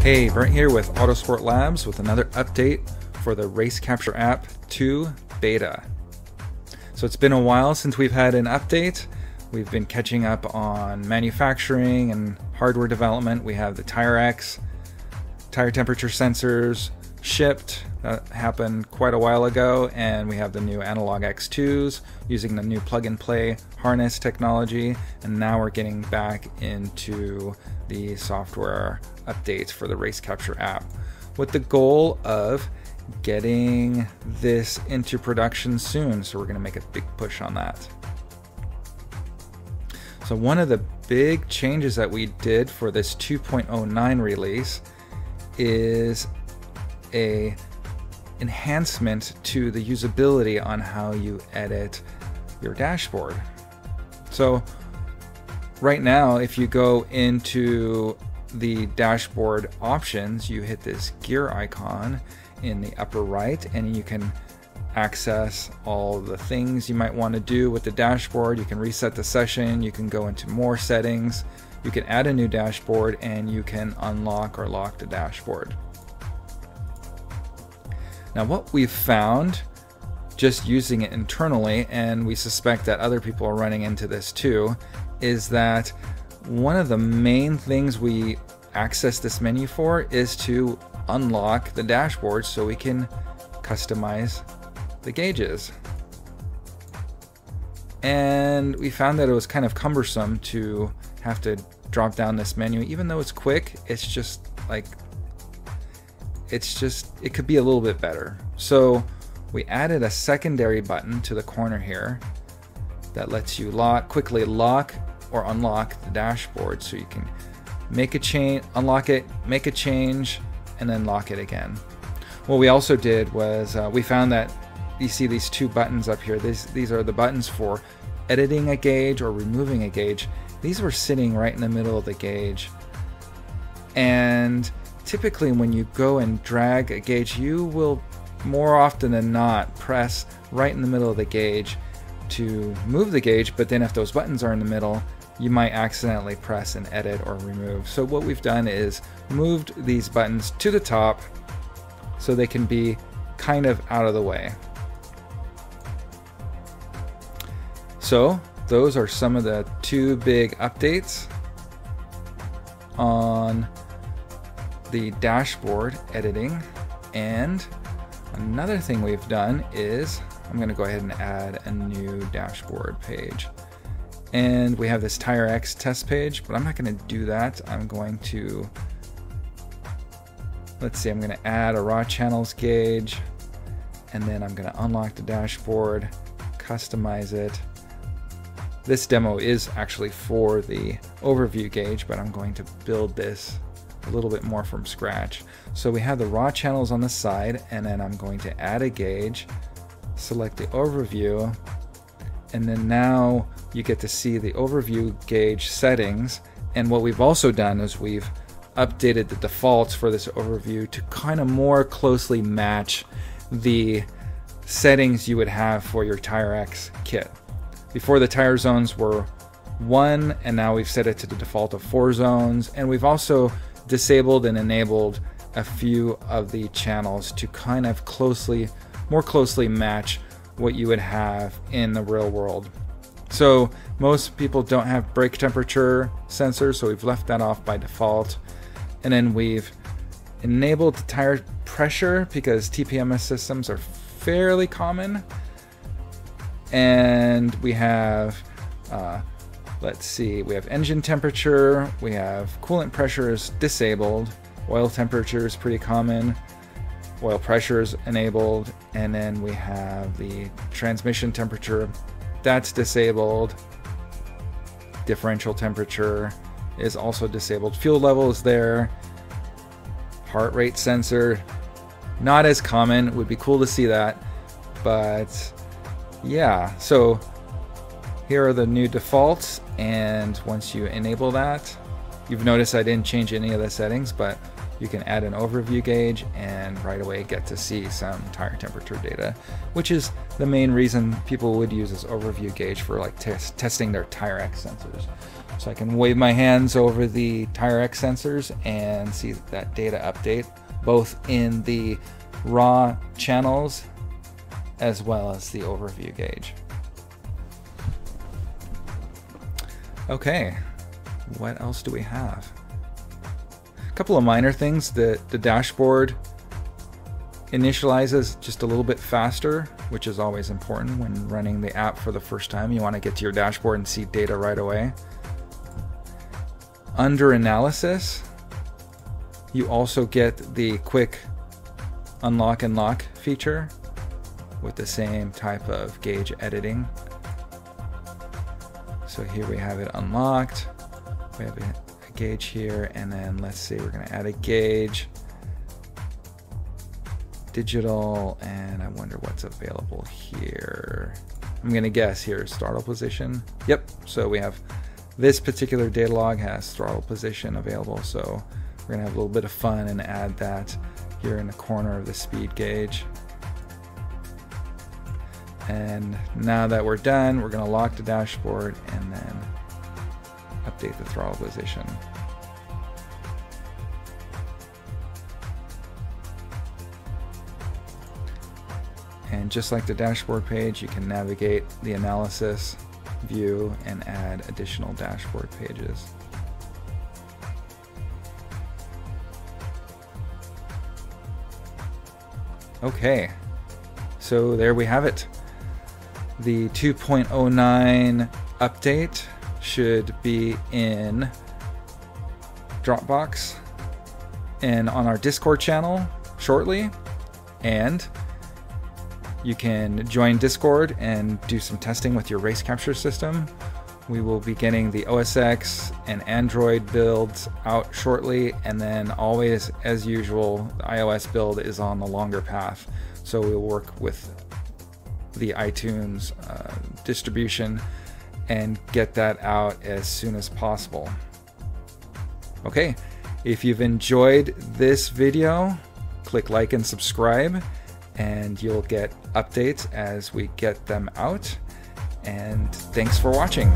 Hey, Brent here with Autosport Labs with another update for the RaceCapture app 2 beta. So it's been a while since we've had an update. We've been catching up on manufacturing and hardware development. We have the TireX tire temperature sensors shipped. That happened quite a while ago, and we have the new Analog X2s using the new plug-and-play harness technology, and now we're getting back into the software updates for the RaceCapture app with the goal of getting this into production soon. So we're going to make a big push on that. So one of the big changes that we did for this 2.09 release is a enhancement to the usability on how you edit your dashboard. So right now, if you go into the dashboard options, you hit this gear icon in the upper right, and you can access all the things you might want to do with the dashboard. You can reset the session, you can go into more settings, you can add a new dashboard, and you can unlock or lock the dashboard. Now what we've found just using it internally, and we suspect that other people are running into this too, is that one of the main things we access this menu for is to unlock the dashboard so we can customize the gauges. And we found that it was kind of cumbersome to have to drop down this menu. Even though it's quick, it's just like, it could be a little bit better. So we added a secondary button to the corner here that lets you quickly lock or unlock the dashboard, so you can make a change, unlock it, make a change, and then lock it again. What we also did was we found that you see these two buttons up here. These are the buttons for editing a gauge or removing a gauge. These were sitting right in the middle of the gauge, and typically when you go and drag a gauge, you will more often than not press right in the middle of the gauge to move the gauge, but then if those buttons are in the middle, you might accidentally press and edit or remove. So what we've done is moved these buttons to the top so they can be kind of out of the way. So those are some of the two big updates on the dashboard editing. And another thing we've done is, I'm going to go ahead and add a new dashboard page. And we have this TireX test page, but I'm not going to do that. I'm going to, let's see, I'm going to add a raw channels gauge, and then I'm going to unlock the dashboard, customize it. This demo is actually for the overview gauge, but I'm going to build this a little bit more from scratch. So we have the raw channels on the side, and then I'm going to add a gauge, select the overview, and then now you get to see the overview gauge settings. And what we've also done is we've updated the defaults for this overview to kind of more closely match the settings you would have for your TireX kit. Before, the tire zones were 1, and now we've set it to the default of 4 zones, and we've also disabled and enabled a few of the channels to kind of more closely match what you would have in the real world. So most people don't have brake temperature sensors, so we've left that off by default. And then we've enabled the tire pressure because TPMS systems are fairly common. And we have, let's see, we have engine temperature, we have coolant pressure is disabled, oil temperature is pretty common, oil pressure is enabled, and then we have the transmission temperature, that's disabled, differential temperature is also disabled, fuel level is there, heart rate sensor, not as common, would be cool to see that, but yeah, so here are the new defaults, and once you enable that, you've noticed I didn't change any of the settings, but you can add an overview gauge and right away get to see some tire temperature data, which is the main reason people would use this overview gauge for like testing their TireX sensors. So I can wave my hands over the tire X sensors and see that data update, both in the raw channels as well as the overview gauge. Okay, what else do we have? A couple of minor things. The dashboard initializes just a little bit faster, which is always important when running the app for the first time. You want to get to your dashboard and see data right away. Under analysis, you also get the quick unlock and lock feature with the same type of gauge editing. So here we have it unlocked. We have a gauge here, and then let's see, we're going to add a gauge. Digital, and I wonder what's available here. I'm going to guess here, throttle position. Yep, so we have this particular data log has throttle position available, so we're going to have a little bit of fun and add that here in the corner of the speed gauge. And now that we're done, we're going to lock the dashboard and then update the throttle position. And just like the dashboard page, you can navigate the analysis view and add additional dashboard pages. Okay, so there we have it. The 2.09 update should be in Dropbox and on our Discord channel shortly, and you can join Discord and do some testing with your RaceCapture system. We will be getting the OS X and Android builds out shortly, and then always, as usual, the iOS build is on the longer path. So we'll work with the iTunes distribution and get that out as soon as possible. Okay, if you've enjoyed this video, click like and subscribe, and you'll get updates as we get them out. And thanks for watching.